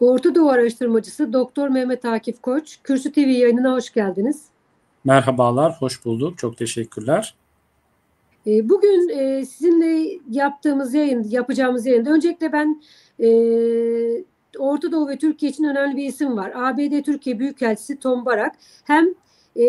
Orta Doğu araştırmacısı Doktor Mehmet Akif Koç, Kürsü TV yayınına hoş geldiniz. Merhabalar, hoş bulduk. Çok teşekkürler. Bugün sizinle yapacağımız yayında öncelikle ben e, Orta Doğu ve Türkiye için önemli bir isim var. ABD Türkiye Büyükelçisi Tom Barak hem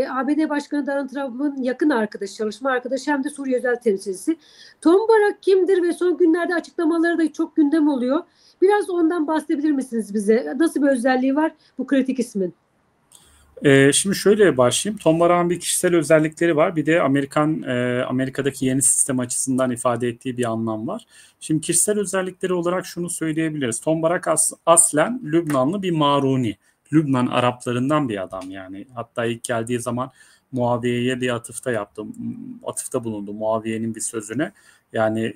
ABD Başkanı Donald Trump'ın yakın arkadaşı, çalışma arkadaşı hem de Suriye özel temsilcisi. Tom Barak kimdir ve son günlerde açıklamaları da çok gündem oluyor. Biraz ondan bahsedebilir misiniz bize? Nasıl bir özelliği var bu kritik ismin? Şimdi şöyle başlayayım. Tom Barak'ın bir kişisel özellikleri var. Bir de Amerika'daki yeni sistem açısından ifade ettiği bir anlam var. Şimdi kişisel özellikleri olarak şunu söyleyebiliriz. Tom Barak aslen Lübnanlı bir Maruni. Lübnan Araplarından bir adam yani. Hatta ilk geldiği zaman Muaviye'ye bir atıfta bulundu Muaviye'nin bir sözüne. Yani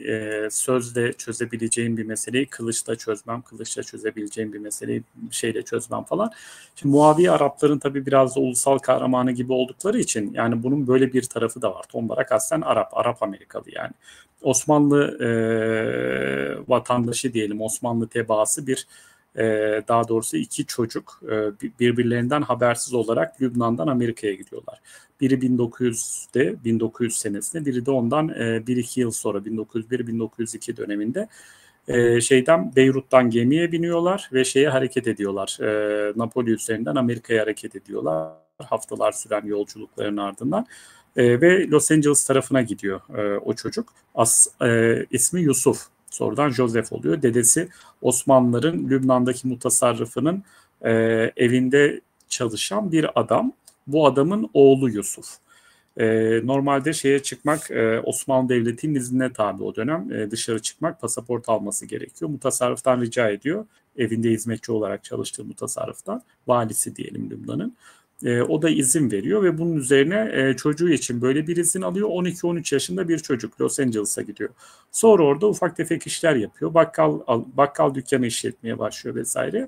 sözle çözebileceğim bir meseleyi kılıçla çözmem, kılıçla çözebileceğim bir meseleyi şeyle çözmem falan. Şimdi Muaviye Arapların tabii biraz da ulusal kahramanı gibi oldukları için yani bunun böyle bir tarafı da var. Tom Barak aslen Arap Amerikalı yani. Osmanlı vatandaşı diyelim, Osmanlı tebaası daha doğrusu iki çocuk birbirlerinden habersiz olarak Lübnan'dan Amerika'ya gidiyorlar. Biri 1900 senesinde, biri de ondan 1-2 yıl sonra 1901-1902 döneminde Beyrut'tan gemiye biniyorlar ve hareket ediyorlar. Napoli üzerinden Amerika'ya hareket ediyorlar. Haftalar süren yolculukların ardından. Ve Los Angeles tarafına gidiyor o çocuk. İsmi Yusuf. Sonradan Joseph oluyor. Dedesi Osmanlıların Lübnan'daki mutasarrıfının evinde çalışan bir adam. Bu adamın oğlu Yusuf. Normalde çıkmak Osmanlı Devleti'nin iznine tabi o dönem. Dışarı çıkmak pasaport alması gerekiyor. Mutasarrıftan rica ediyor. Evinde hizmetçi olarak çalıştığı mutasarrıftan. Valisi diyelim Lübnan'ın. O da izin veriyor ve bunun üzerine çocuğu için böyle bir izin alıyor. 12-13 yaşında bir çocuk Los Angeles'a gidiyor. Sonra orada ufak tefek işler yapıyor. Bakkal dükkanı işletmeye başlıyor vesaire.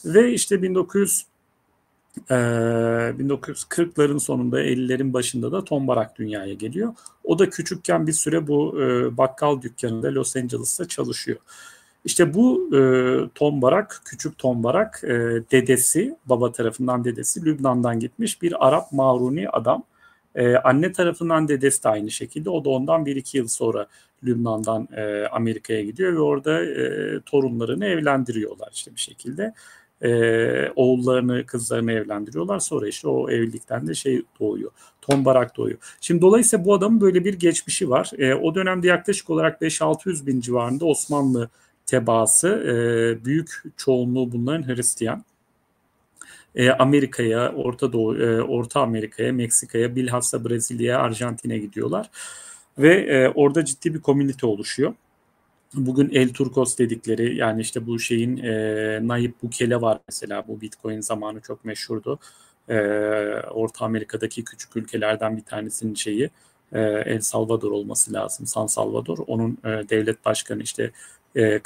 Ve işte 1940'ların sonunda 50'lerin başında da Tom Barak dünyaya geliyor. O da küçükken bir süre bu bakkal dükkanında Los Angeles'ta çalışıyor. İşte bu Tom Barak, küçük Tom Barak baba tarafından dedesi Lübnan'dan gitmiş bir Arap Maruni adam. Anne tarafından dedesi de aynı şekilde. O da ondan 1-2 yıl sonra Lübnan'dan Amerika'ya gidiyor ve orada torunlarını evlendiriyorlar işte bir şekilde. Oğullarını, kızlarını evlendiriyorlar. Sonra işte o evlilikten de doğuyor. Tom Barak doğuyor. Şimdi dolayısıyla bu adamın böyle bir geçmişi var. O dönemde yaklaşık olarak 5-600 bin civarında Osmanlı tebaası, büyük çoğunluğu bunların Hristiyan. Amerika'ya, Orta Amerika'ya, Meksika'ya, bilhassa Brezilya'ya, Arjantin'e gidiyorlar. Ve orada ciddi bir komünite oluşuyor. Bugün El Turcos dedikleri yani işte bu Nayib Bukele var mesela, bu Bitcoin zamanı çok meşhurdu. Orta Amerika'daki küçük ülkelerden bir tanesinin El Salvador olması lazım, San Salvador. Onun devlet başkanı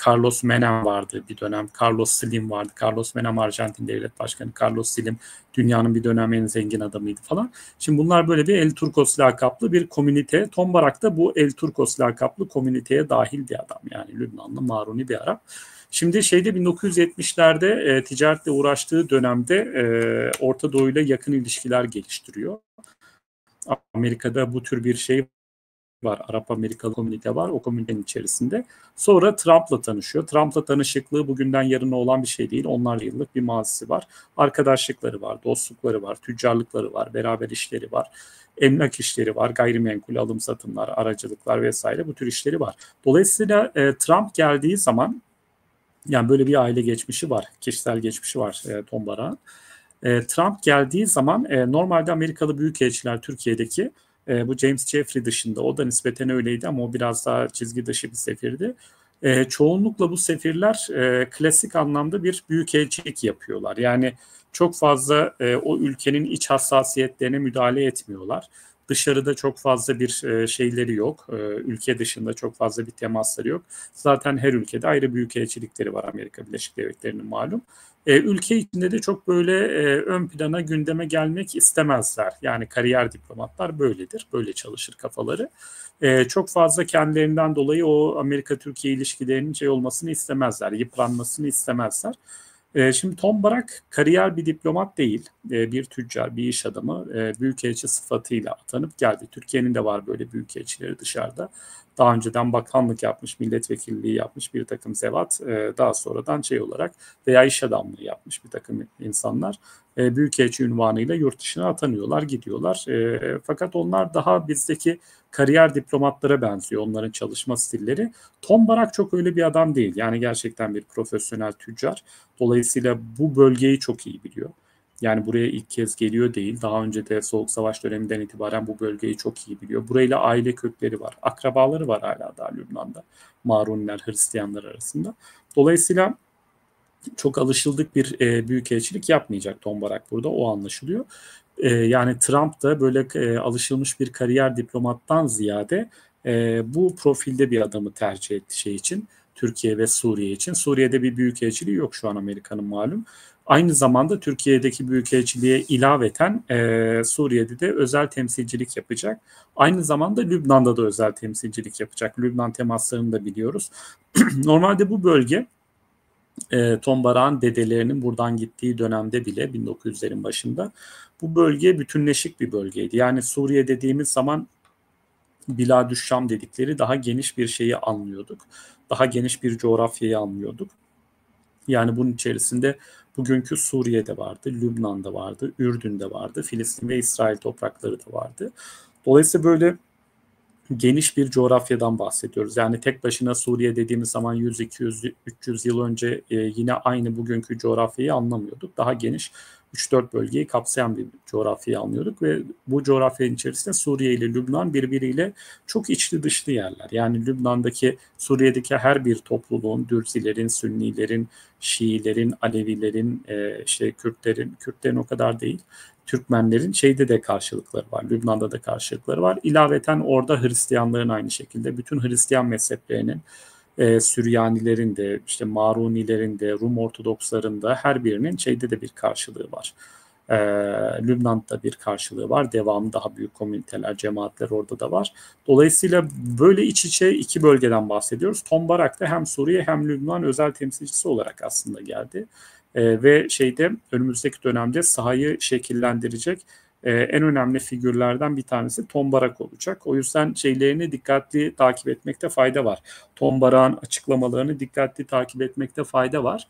Carlos Menem vardı bir dönem. Carlos Slim vardı. Carlos Menem Arjantin devlet başkanı. Carlos Slim dünyanın bir dönem en zengin adamıydı falan. Şimdi bunlar böyle bir El Turcos lakaplı bir komünite. Tom Barak da bu El Turcos lakaplı komüniteye dahil bir adam. Yani Lübnanlı Maruni bir Arap. Şimdi 1970'lerde ticaretle uğraştığı dönemde Orta Doğu ile yakın ilişkiler geliştiriyor. Amerika'da bu tür bir var. Arap Amerikalı komünite var. O komünitenin içerisinde. Sonra Trump'la tanışıyor. Trump'la tanışıklığı bugünden yarına olan bir şey değil. Onlarca yıllık bir mazisi var. Arkadaşlıkları var, dostlukları var, tüccarlıkları var, beraber işleri var. Emlak işleri var, gayrimenkul alım satımlar, aracılıklar vesaire bu tür işleri var. Dolayısıyla Trump geldiği zaman yani böyle bir aile geçmişi var, kişisel geçmişi var Tom Barak'ın. Trump geldiği zaman normalde Amerikalı büyükelçiler Türkiye'deki bu James Jeffrey dışında, o da nispeten öyleydi ama o biraz daha çizgi dışı bir sefirdi. Çoğunlukla bu sefirler klasik anlamda bir büyükelçilik yapıyorlar. Yani çok fazla o ülkenin iç hassasiyetlerine müdahale etmiyorlar. Dışarıda çok fazla bir şeyleri yok. Ülke dışında çok fazla bir temasları yok. Zaten her ülkede ayrı büyükelçilikleri var, Amerika Birleşik Devletleri'nin malum. Ülke içinde de çok böyle ön plana, gündeme gelmek istemezler. Yani kariyer diplomatlar böyledir. Böyle çalışır kafaları. Çok fazla kendilerinden dolayı o Amerika-Türkiye ilişkilerinin olmasını istemezler. Yıpranmasını istemezler. Şimdi Tom Barak kariyer bir diplomat değil, bir tüccar, bir iş adamı, büyükelçi sıfatıyla atanıp geldi. Türkiye'nin de var böyle büyükelçileri dışarıda. Daha önceden bakanlık yapmış, milletvekilliği yapmış bir takım zevat, daha sonradan şey olarak veya iş adamlığı yapmış bir takım insanlar büyükelçi unvanıyla yurt dışına atanıyorlar, gidiyorlar. Fakat onlar daha bizdeki kariyer diplomatlara benziyor, onların çalışma stilleri. Tom Barak çok öyle bir adam değil. Yani gerçekten bir profesyonel tüccar. Dolayısıyla bu bölgeyi çok iyi biliyor. Yani buraya ilk kez geliyor değil. Daha önce de Soğuk Savaş döneminden itibaren bu bölgeyi çok iyi biliyor. Burayla aile kökleri var. Akrabaları var hala daha Lübnan'da. Maruniler, Hristiyanlar arasında. Dolayısıyla çok alışıldık bir büyükelçilik yapmayacak Tom Barak burada. O anlaşılıyor. Yani Trump da böyle alışılmış bir kariyer diplomattan ziyade bu profilde bir adamı tercih etti şey için. Türkiye ve Suriye için. Suriye'de bir büyükelçiliği yok şu an Amerika'nın malum. Aynı zamanda Türkiye'deki büyükelçiliğe ilaveten Suriye'de de özel temsilcilik yapacak. Aynı zamanda Lübnan'da da özel temsilcilik yapacak. Lübnan temaslarını da biliyoruz. Normalde bu bölge Tom Barak'ın dedelerinin buradan gittiği dönemde bile 1900'lerin başında bu bölge bütünleşik bir bölgeydi. Yani Suriye dediğimiz zaman Biladüşşam dedikleri daha geniş bir şeyi anlıyorduk. Daha geniş bir coğrafyayı anlıyorduk. Yani bunun içerisinde bugünkü Suriye'de vardı, Lübnan'da vardı, Ürdün'de vardı, Filistin ve İsrail toprakları da vardı. Dolayısıyla böyle geniş bir coğrafyadan bahsediyoruz. Yani tek başına Suriye dediğimiz zaman 100, 200, 300 yıl önce yine aynı bugünkü coğrafyayı anlamıyorduk. Daha geniş 3-4 bölgeyi kapsayan bir coğrafyayı anlıyorduk ve bu coğrafyanın içerisinde Suriye ile Lübnan birbiriyle çok içli dışlı yerler. Yani Lübnan'daki, Suriye'deki her bir topluluğun, Dürzilerin, Sünnilerin, Şiilerin, Alevilerin, işte Kürtlerin o kadar değil. Türkmenlerin şeyde de karşılıkları var. Lübnan'da da karşılıkları var. İlaveten orada Hristiyanların aynı şekilde. Bütün Hristiyan mezheplerinin, Süryanilerin de, işte Marunilerin de, Rum Ortodoksların da her birinin şeyde de bir karşılığı var. E, Lübnan'da bir karşılığı var. Devamlı daha büyük komüniteler, cemaatler orada da var. Dolayısıyla böyle iç içe iki bölgeden bahsediyoruz. Tom Barak da hem Suriye hem Lübnan özel temsilcisi olarak aslında geldi. Ve şeyde önümüzdeki dönemde sahayı şekillendirecek en önemli figürlerden bir tanesi Tom Barak olacak. O yüzden şeylerini dikkatli takip etmekte fayda var. Tom Barak'ın açıklamalarını dikkatli takip etmekte fayda var.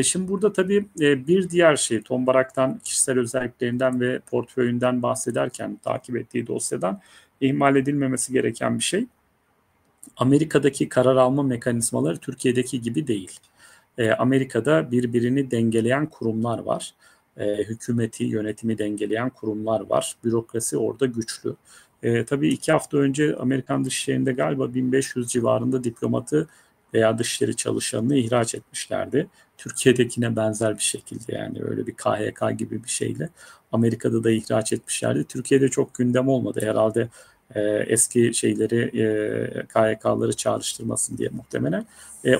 Şimdi burada tabii bir diğer şey Tom Barak'tan, kişisel özelliklerinden ve portföyünden bahsederken takip ettiği dosyadan ihmal edilmemesi gereken bir şey. Amerika'daki karar alma mekanizmaları Türkiye'deki gibi değil. Amerika'da birbirini dengeleyen kurumlar var. Hükümeti, yönetimi dengeleyen kurumlar var. Bürokrasi orada güçlü. Tabii 2 hafta önce Amerikan Dışişleri'nde galiba 1500 civarında diplomatı veya dışişleri çalışanını ihraç etmişlerdi. Türkiye'dekine benzer bir şekilde, yani öyle bir KHK gibi bir şeyle Amerika'da da ihraç etmişlerdi. Türkiye'de çok gündem olmadı herhalde, eski şeyleri, KHK'ları çağrıştırmasın diye muhtemelen.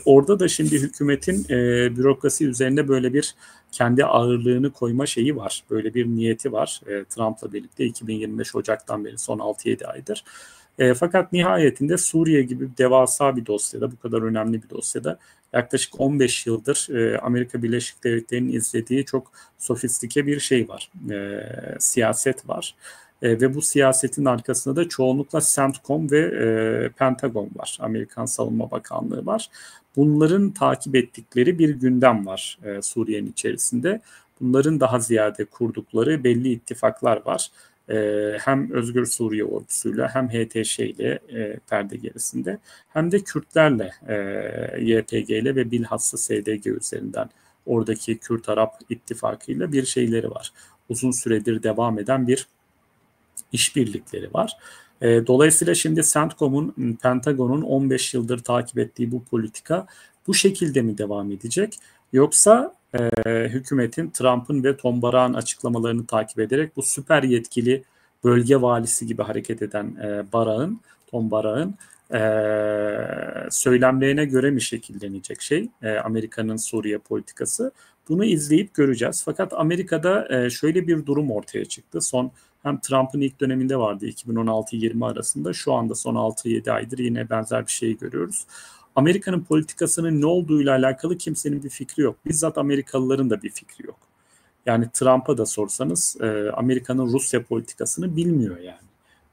Orada da şimdi hükümetin bürokrasi üzerine böyle bir kendi ağırlığını koyma şeyi var. Böyle bir niyeti var. Trump'la birlikte 2025 Ocak'tan beri son 6-7 aydır. Fakat nihayetinde Suriye gibi devasa bir dosyada, bu kadar önemli bir dosyada yaklaşık 15 yıldır Amerika Birleşik Devletleri'nin izlediği çok sofistike bir şey var. Siyaset var. Ve bu siyasetin arkasında da çoğunlukla CENTCOM ve Pentagon var. Amerikan Savunma Bakanlığı var. Bunların takip ettikleri bir gündem var Suriye'nin içerisinde. Bunların daha ziyade kurdukları belli ittifaklar var. Hem Özgür Suriye ordusuyla hem HTŞ ile perde gerisinde hem de Kürtlerle, YPG ile ve bilhassa SDG üzerinden oradaki Kürt-Arap ittifakıyla bir şeyleri var. Uzun süredir devam eden bir işbirlikleri var. Dolayısıyla şimdi CENTCOM'un, Pentagon'un 15 yıldır takip ettiği bu politika bu şekilde mi devam edecek? Yoksa hükümetin, Trump'ın ve Tom Barak'ın açıklamalarını takip ederek bu süper yetkili bölge valisi gibi hareket eden Tom Barak'ın söylemlerine göre mi şekillenecek Amerika'nın Suriye politikası? Bunu izleyip göreceğiz. Fakat Amerika'da şöyle bir durum ortaya çıktı. Hem Trump'ın ilk döneminde vardı 2016-20 arasında, şu anda son 6-7 aydır yine benzer bir şey görüyoruz. Amerika'nın politikasının ne olduğuyla alakalı kimsenin bir fikri yok. Bizzat Amerikalıların da bir fikri yok. Yani Trump'a da sorsanız Amerika'nın Rusya politikasını bilmiyor yani.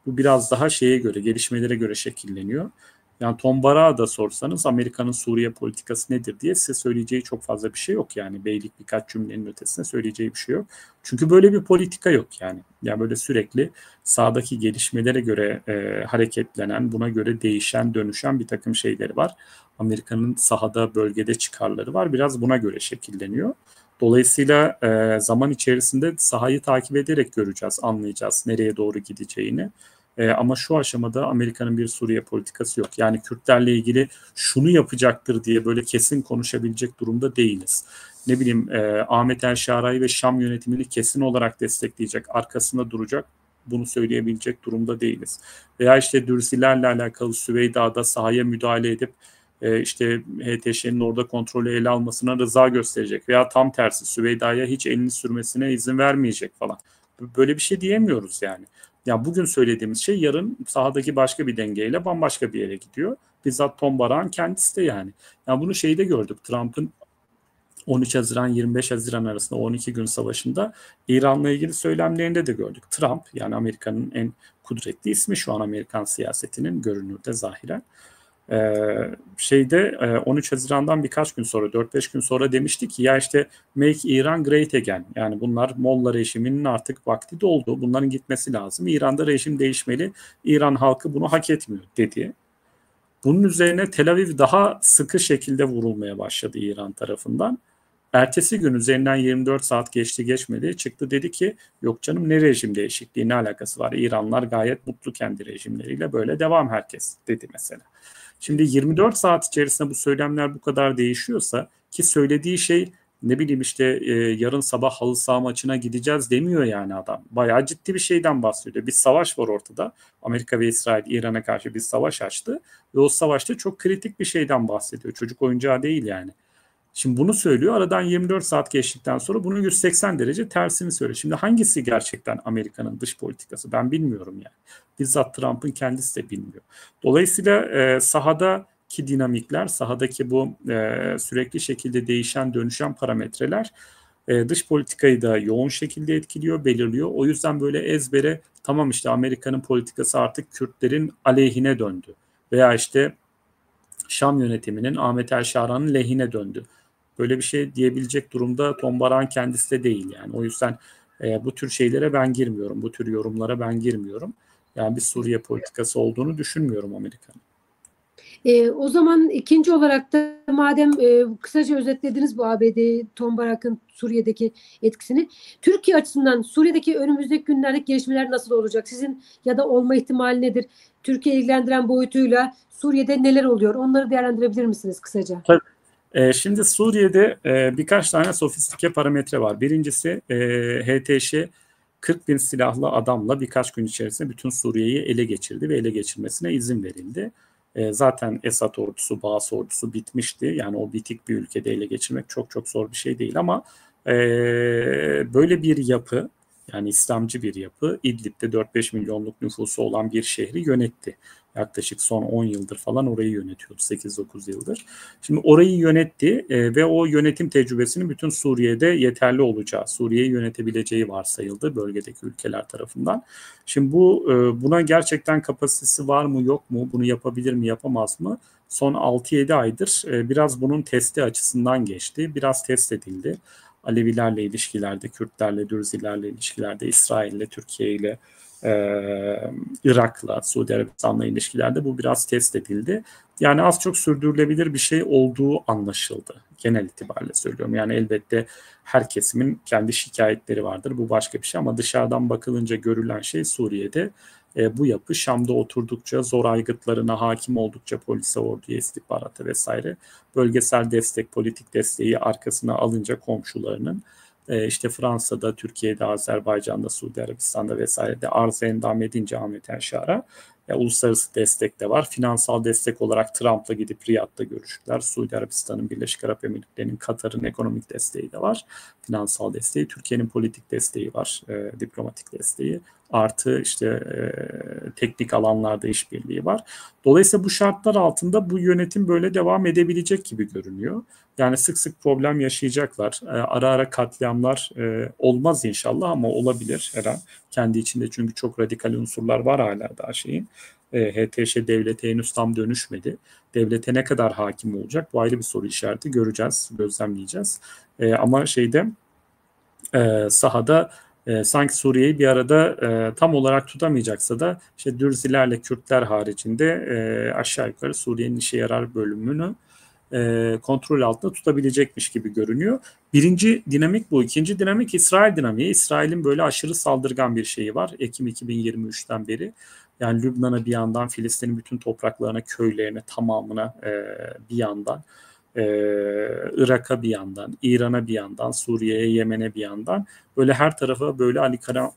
Bu biraz daha şeye göre, gelişmelere göre şekilleniyor. Yani Tom Barrack'a da sorsanız Amerika'nın Suriye politikası nedir diye size söyleyeceği çok fazla bir şey yok yani. Beylik birkaç cümlenin ötesine söyleyeceği bir şey yok. Çünkü böyle bir politika yok yani. Yani böyle sürekli sahadaki gelişmelere göre hareketlenen, buna göre değişen, dönüşen bir takım şeyleri var. Amerika'nın sahada, bölgede çıkarları var. Biraz buna göre şekilleniyor. Dolayısıyla zaman içerisinde sahayı takip ederek göreceğiz, anlayacağız nereye doğru gideceğini. Ama şu aşamada Amerika'nın bir Suriye politikası yok. Yani Kürtlerle ilgili şunu yapacaktır diye böyle kesin konuşabilecek durumda değiliz. Ne bileyim Ahmet El-Şara'yı ve Şam yönetimini kesin olarak destekleyecek, arkasında duracak, bunu söyleyebilecek durumda değiliz. Veya işte Dürzilerle alakalı Süveyda'da sahaya müdahale edip işte HTŞ'nin orada kontrolü ele almasına rıza gösterecek veya tam tersi Süveyda'ya hiç elini sürmesine izin vermeyecek falan. Böyle bir şey diyemiyoruz yani. Ya bugün söylediğimiz şey yarın sahadaki başka bir dengeyle bambaşka bir yere gidiyor. Bizzat Tom Barrack'ın kendisi de yani. Yani bunu şeyde gördük. Trump'ın 13 Haziran 25 Haziran arasında 12 gün savaşında İran'la ilgili söylemlerinde de gördük. Trump yani Amerika'nın en kudretli ismi şu an Amerikan siyasetinin görünürde zahiren. 13 Haziran'dan birkaç gün sonra 4-5 gün sonra demişti ki ya işte Make Iran Great Again, yani bunlar Molla rejiminin artık vakti doldu, bunların gitmesi lazım, İran'da rejim değişmeli, İran halkı bunu hak etmiyor dedi. Bunun üzerine Tel Aviv daha sıkı şekilde vurulmaya başladı İran tarafından. Ertesi gün üzerinden 24 saat geçti geçmedi çıktı dedi ki yok canım ne rejim değişikliği, ne alakası var, İranlılar gayet mutlu kendi rejimleriyle, böyle devam herkes dedi mesela. Şimdi 24 saat içerisinde bu söylemler bu kadar değişiyorsa, ki söylediği şey ne bileyim işte yarın sabah halı saha maçına gideceğiz demiyor yani adam. Bayağı ciddi bir şeyden bahsediyor. Bir savaş var ortada. Amerika ve İsrail İran'a karşı bir savaş açtı ve o savaşta çok kritik bir şeyden bahsediyor. Çocuk oyuncağı değil yani. Şimdi bunu söylüyor. Aradan 24 saat geçtikten sonra bunun 180 derece tersini söylüyor. Şimdi hangisi gerçekten Amerika'nın dış politikası? Ben bilmiyorum yani. Bizzat Trump'ın kendisi de bilmiyor. Dolayısıyla sahadaki dinamikler, sahadaki bu sürekli şekilde değişen, dönüşen parametreler dış politikayı da yoğun şekilde etkiliyor, belirliyor. O yüzden böyle ezbere tamam işte Amerika'nın politikası artık Kürtlerin aleyhine döndü. Veya işte Şam yönetiminin Ahmet El-Şara'nın lehine döndü. Böyle bir şey diyebilecek durumda Tom Barrack'ın kendisi de değil yani. O yüzden bu tür şeylere ben girmiyorum. Bu tür yorumlara ben girmiyorum. Yani bir Suriye politikası olduğunu düşünmüyorum Amerika'nın. O zaman ikinci olarak da madem kısaca özetlediniz bu ABD, Tom Barrack'ın Suriye'deki etkisini. Türkiye açısından Suriye'deki önümüzdeki günlerdeki gelişmeler nasıl olacak? Sizin ya da olma ihtimali nedir? Türkiye ilgilendiren boyutuyla Suriye'de neler oluyor? Onları değerlendirebilir misiniz kısaca? Tabii. Şimdi Suriye'de birkaç tane sofistike parametre var. Birincisi HTŞ 40 bin silahlı adamla birkaç gün içerisinde bütün Suriye'yi ele geçirdi ve ele geçirmesine izin verildi. Zaten Esad ordusu, Baas ordusu bitmişti. Yani o bitik bir ülkede ele geçirmek çok çok zor bir şey değil ama böyle bir yapı, yani İslamcı bir yapı, İdlib'de 4-5 milyonluk nüfusu olan bir şehri yönetti. Yaklaşık son 10 yıldır falan orayı yönetiyordu, 8-9 yıldır. Şimdi orayı yönetti ve o yönetim tecrübesinin bütün Suriye'de yeterli olacağı, Suriye'yi yönetebileceği varsayıldı bölgedeki ülkeler tarafından. Şimdi buna gerçekten kapasitesi var mı yok mu, bunu yapabilir mi yapamaz mı? Son 6-7 aydır biraz bunun testi açısından geçti, biraz test edildi. Alevilerle ilişkilerde, Kürtlerle, Dürzilerle ilişkilerde, İsrail'le, Türkiye'yle, Irak'la, Suudi Arabistan'la ilişkilerde bu biraz test edildi. Yani az çok sürdürülebilir bir şey olduğu anlaşıldı. Genel itibariyle söylüyorum. Yani elbette her kesimin kendi şikayetleri vardır. Bu başka bir şey ama dışarıdan bakılınca görülen şey Suriye'de bu yapı Şam'da oturdukça, zor aygıtlarına hakim oldukça, polise, orduya, istihbarata vesaire, bölgesel destek, politik desteği arkasına alınca komşularının, işte Fransa'da, Türkiye'de, Azerbaycan'da, Suudi Arabistan'da vesairede arz endam edince Ahmet El-Şara Uluslararası destek de var. Finansal destek olarak Trump'la gidip Riyad'da görüştüler. Suudi Arabistan'ın, Birleşik Arap Emirlikleri'nin, Katar'ın ekonomik desteği de var. Finansal desteği. Türkiye'nin politik desteği var. Diplomatik desteği. Artı işte teknik alanlarda işbirliği var. Dolayısıyla bu şartlar altında bu yönetim böyle devam edebilecek gibi görünüyor. Yani sık sık problem yaşayacaklar. Ara ara katliamlar olmaz inşallah ama olabilir her an. Kendi içinde çünkü çok radikal unsurlar var hala daha şeyin. HTŞ devlete henüz tam dönüşmedi. Devlete ne kadar hakim olacak? Bu ayrı bir soru işareti. Göreceğiz, gözlemleyeceğiz. Ama sahada sanki Suriye'yi bir arada tam olarak tutamayacaksa da işte Dürzilerle Kürtler haricinde aşağı yukarı Suriye'nin işe yarar bölümünü kontrol altında tutabilecekmiş gibi görünüyor. Birinci dinamik bu. İkinci dinamik İsrail dinamiği. İsrail'in böyle aşırı saldırgan bir şeyi var. Ekim 2023'ten beri. Yani Lübnan'a bir yandan, Filistin'in bütün topraklarına, köylerine, tamamına bir yandan, Irak'a bir yandan, İran'a bir yandan, Suriye'ye, Yemen'e bir yandan böyle her tarafa böyle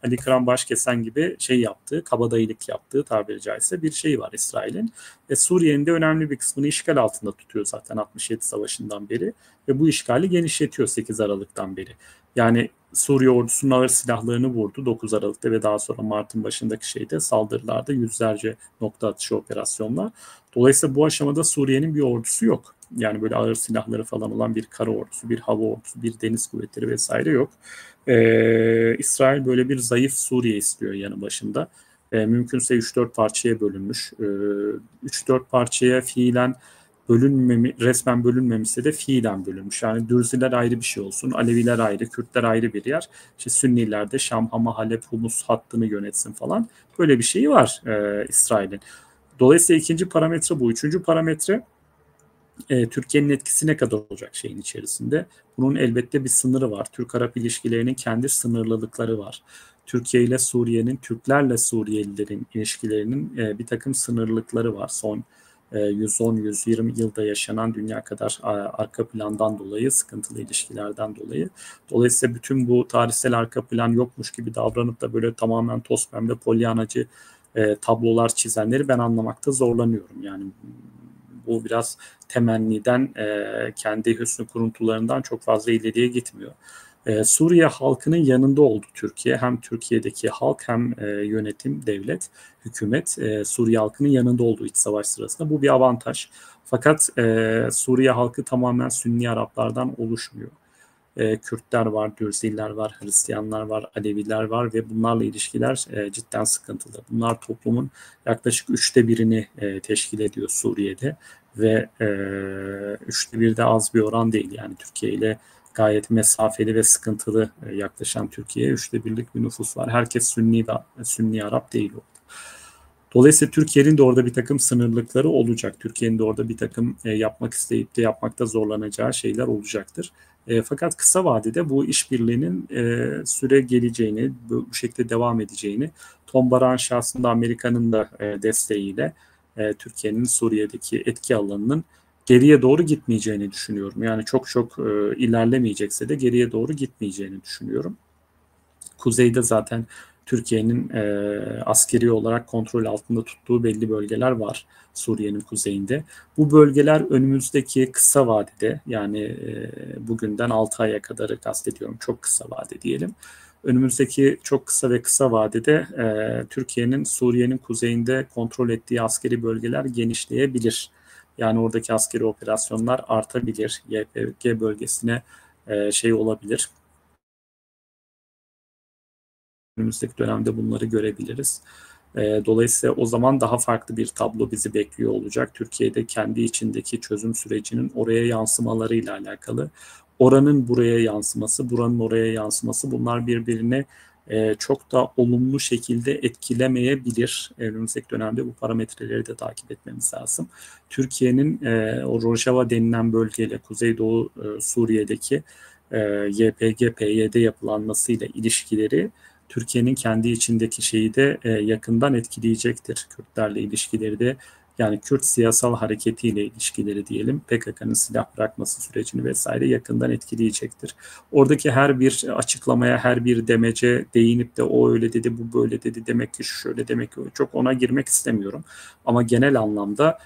Ali Kıran Başkesen gibi şey yaptığı, kabadayılık yaptığı tabiri caizse bir şey var İsrail'in. Suriye'nin de önemli bir kısmını işgal altında tutuyor zaten 67 Savaşı'ndan beri ve bu işgali genişletiyor 8 Aralık'tan beri. Yani Suriye ordusunun ağır silahlarını vurdu 9 Aralık'ta ve daha sonra Mart'ın başındaki saldırılarda yüzlerce nokta atışı operasyonlar. Dolayısıyla bu aşamada Suriye'nin bir ordusu yok. Yani böyle ağır silahları falan olan bir kara ordusu, bir hava ordusu, bir deniz kuvvetleri vesaire yok. İsrail böyle bir zayıf Suriye istiyor yanı başında. Mümkünse 3-4 parçaya bölünmüş. 3-4 parçaya fiilen resmen bölünmemişse de fiilen bölünmüş. Yani Dürziler ayrı bir şey olsun, Aleviler ayrı, Kürtler ayrı bir yer. İşte Sünniler de Şam, Hama, Halep, Humus hattını yönetsin falan. Böyle bir şeyi var İsrail'in. Dolayısıyla ikinci parametre bu. Üçüncü parametre Türkiye'nin etkisi ne kadar olacak şeyin içerisinde? Bunun elbette bir sınırı var. Türk-Arap ilişkilerinin kendi sınırlılıkları var. Türkiye ile Suriye'nin, Türklerle Suriyelilerin ilişkilerinin bir takım sınırlılıkları var. Son 110-120 yılda yaşanan dünya kadar arka plandan dolayı, sıkıntılı ilişkilerden dolayı. Dolayısıyla bütün bu tarihsel arka plan yokmuş gibi davranıp da böyle tamamen toz pembe polyanacı tablolar çizenleri ben anlamakta zorlanıyorum. Yani bu biraz temenniden, kendi hüsnü kuruntularından çok fazla ileriye gitmiyor. Suriye halkının yanında oldu Türkiye. Hem Türkiye'deki halk hem yönetim, devlet, hükümet Suriye halkının yanında oldu iç savaş sırasında. Bu bir avantaj. Fakat Suriye halkı tamamen Sünni Araplardan oluşmuyor. Kürtler var, Dürziler var, Hristiyanlar var, Aleviler var ve bunlarla ilişkiler cidden sıkıntılı. Bunlar toplumun yaklaşık 1/3'ünü teşkil ediyor Suriye'de ve 1/3 de az bir oran değil. Yani Türkiye ile gayet mesafeli ve sıkıntılı yaklaşan Türkiye'ye 1/3'lik bir nüfus var. Herkes Sünni Arap değil orada. Dolayısıyla Türkiye'nin de orada bir takım sınırlıkları olacak. Türkiye'nin de orada bir takım yapmak isteyip de yapmakta zorlanacağı şeyler olacaktır. Fakat kısa vadede bu işbirliğinin süre geleceğini, bu şekilde devam edeceğini, Tom Barak'ın şahsında Amerika'nın da desteğiyle Türkiye'nin Suriye'deki etki alanının geriye doğru gitmeyeceğini düşünüyorum. Yani çok ilerlemeyecekse de geriye doğru gitmeyeceğini düşünüyorum. Kuzeyde zaten Türkiye'nin askeri olarak kontrol altında tuttuğu belli bölgeler var Suriye'nin kuzeyinde. Bu bölgeler önümüzdeki kısa vadede yani bugünden 6 aya kadarı kastediyorum, çok kısa vade diyelim. Önümüzdeki çok kısa vadede Türkiye'nin Suriye'nin kuzeyinde kontrol ettiği askeri bölgeler genişleyebilir. Yani oradaki askeri operasyonlar artabilir. YPG bölgesine olabilir. Önümüzdeki dönemde bunları görebiliriz. Dolayısıyla o zaman daha farklı bir tablo bizi bekliyor olacak. Türkiye'de kendi içindeki çözüm sürecinin oraya yansımalarıyla alakalı. Oranın buraya yansıması, buranın oraya yansıması bunlar birbirine çok da olumlu şekilde etkilemeyebilir. Önümüzdeki dönemde bu parametreleri de takip etmemiz lazım. Türkiye'nin o Rojava denilen bölgeyle Kuzeydoğu Suriye'deki YPG, PYD yapılanmasıyla ilişkileri Türkiye'nin kendi içindeki şeyi de yakından etkileyecektir. Kürtlerle ilişkileri de Yani Kürt siyasal hareketiyle ilişkileri diyelim, PKK'nın silah bırakması sürecini vesaire yakından etkileyecektir. Oradaki her bir açıklamaya, her bir demece değinip de o öyle dedi, bu böyle dedi, demek ki şu şöyle, demek ki çok ona girmek istemiyorum. Ama genel anlamda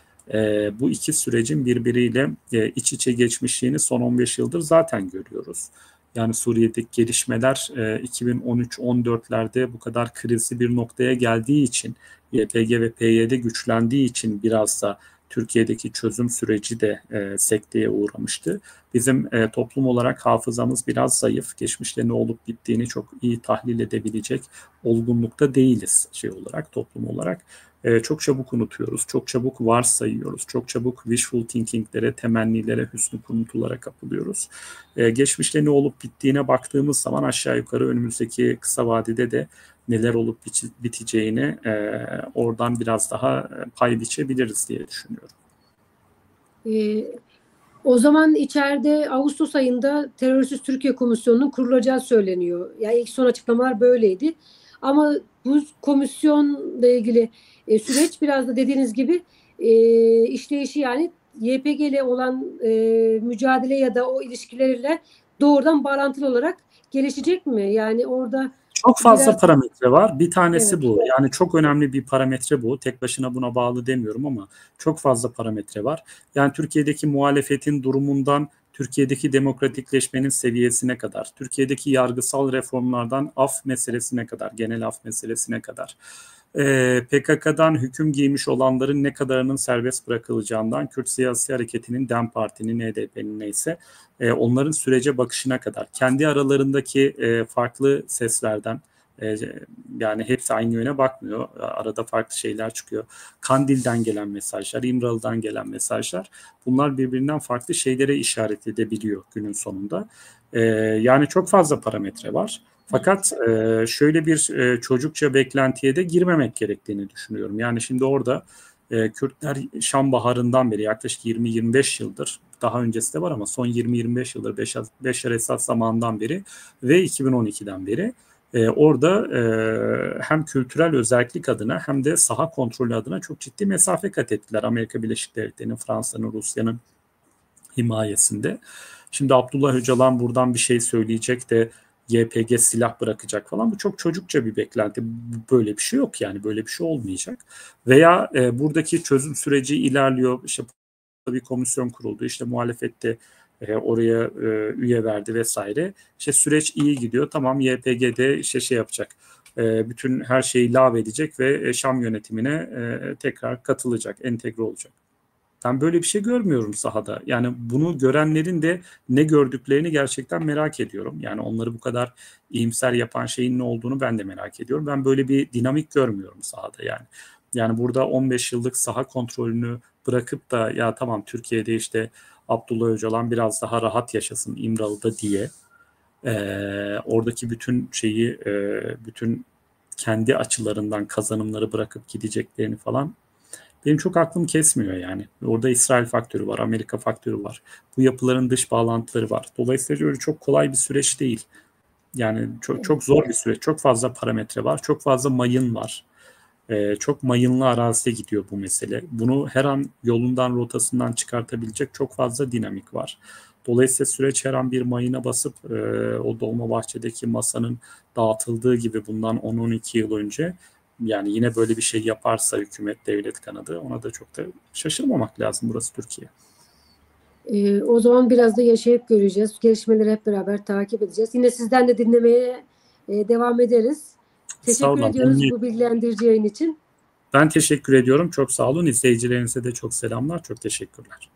bu iki sürecin birbiriyle iç içe geçmişliğini son 15 yıldır zaten görüyoruz. Yani Suriye'deki gelişmeler 2013-14'lerde bu kadar krizli bir noktaya geldiği için, YPG ve PYD güçlendiği için biraz da Türkiye'deki çözüm süreci de sekteye uğramıştı. Bizim toplum olarak hafızamız biraz zayıf. Geçmişte ne olup bittiğini çok iyi tahlil edebilecek olgunlukta değiliz şey olarak, toplum olarak. Çok çabuk unutuyoruz, çok çabuk varsayıyoruz, çok çabuk wishful thinking'lere, temennilere, hüsnü kunutulara kapılıyoruz. Geçmişte ne olup bittiğine baktığımız zaman aşağı yukarı önümüzdeki kısa vadede de neler olup biteceğini oradan biraz daha pay biçebiliriz diye düşünüyorum. O zaman içeride Ağustos ayında Terörsüz Türkiye Komisyonu'nun kurulacağı söyleniyor. Yani ilk son açıklamalar böyleydi. Ama bu komisyonla ilgili süreç biraz da dediğiniz gibi işleyişi, yani YPG ile olan mücadele ya da o ilişkileriyle doğrudan bağlantılı olarak gelişecek mi? Yani orada çok fazla biraz, parametre var. Bir tanesi evet. bu. Yani çok önemli bir parametre bu. Tek başına buna bağlı demiyorum ama çok fazla parametre var. Yani Türkiye'deki muhalefetin durumundan Türkiye'deki demokratikleşmenin seviyesine kadar, Türkiye'deki yargısal reformlardan af meselesine kadar, genel af meselesine kadar, PKK'dan hüküm giymiş olanların ne kadarının serbest bırakılacağından, Kürt siyasi hareketinin, DEM Parti'nin, HDP'nin neyse onların sürece bakışına kadar, kendi aralarındaki farklı seslerden, yani hepsi aynı yöne bakmıyor. Arada farklı şeyler çıkıyor. Kandil'den gelen mesajlar, İmralı'dan gelen mesajlar, bunlar birbirinden farklı şeylere işaret edebiliyor günün sonunda. Yani çok fazla parametre var. Fakat şöyle bir çocukça beklentiye de girmemek gerektiğini düşünüyorum. Yani şimdi orada Kürtler Şam Baharı'ndan beri yaklaşık 20-25 yıldır, daha öncesi de var ama son 20-25 yıldır, Beşar Esad zamanından beri ve 2012'den beri orada hem kültürel özellik adına hem de saha kontrolü adına çok ciddi mesafe kat ettiler. Amerika Birleşik Devletleri'nin, Fransa'nın, Rusya'nın himayesinde. Şimdi Abdullah Öcalan buradan bir şey söyleyecek de YPG silah bırakacak falan. Bu çok çocukça bir beklenti. Böyle bir şey yok yani. Böyle bir şey olmayacak. Veya buradaki çözüm süreci ilerliyor. İşte bir komisyon kuruldu. İşte muhalefette oraya üye verdi vesaire. İşte süreç iyi gidiyor. Tamam, YPG'de işte şey yapacak. Bütün her şeyi lağvedecek ve Şam yönetimine tekrar katılacak, entegre olacak. Ben böyle bir şey görmüyorum sahada. Yani bunu görenlerin de ne gördüklerini gerçekten merak ediyorum. Yani onları bu kadar iyimser yapan şeyin ne olduğunu ben de merak ediyorum. Ben böyle bir dinamik görmüyorum sahada yani. Yani burada 15 yıllık saha kontrolünü bırakıp da ya tamam Türkiye'de işte Abdullah Öcalan biraz daha rahat yaşasın İmralı'da diye oradaki bütün şeyi bütün kendi açılarından kazanımları bırakıp gideceklerini falan benim çok aklım kesmiyor yani. Orada İsrail faktörü var, Amerika faktörü var. Bu yapıların dış bağlantıları var. Dolayısıyla öyle çok kolay bir süreç değil. Yani çok zor bir süreç. Çok fazla parametre var. Çok fazla mayın var. Çok mayınlı arazide gidiyor bu mesele. Bunu her an yolundan, rotasından çıkartabilecek çok fazla dinamik var. Dolayısıyla süreç her an bir mayına basıp o Dolmabahçe'deki masanın dağıtıldığı gibi bundan 10-12 yıl önce, yani yine böyle bir şey yaparsa hükümet, devlet kanadı, ona da çok da şaşırmamak lazım. Burası Türkiye. O zaman biraz da yaşayıp göreceğiz. Gelişmeleri hep beraber takip edeceğiz. Yine sizden de dinlemeye devam ederiz. Sağ Teşekkür olun. ediyoruz bu bilgilendirici yayın için. Ben teşekkür ediyorum. Çok sağ olun. İzleyicilerinize de çok selamlar. Çok teşekkürler.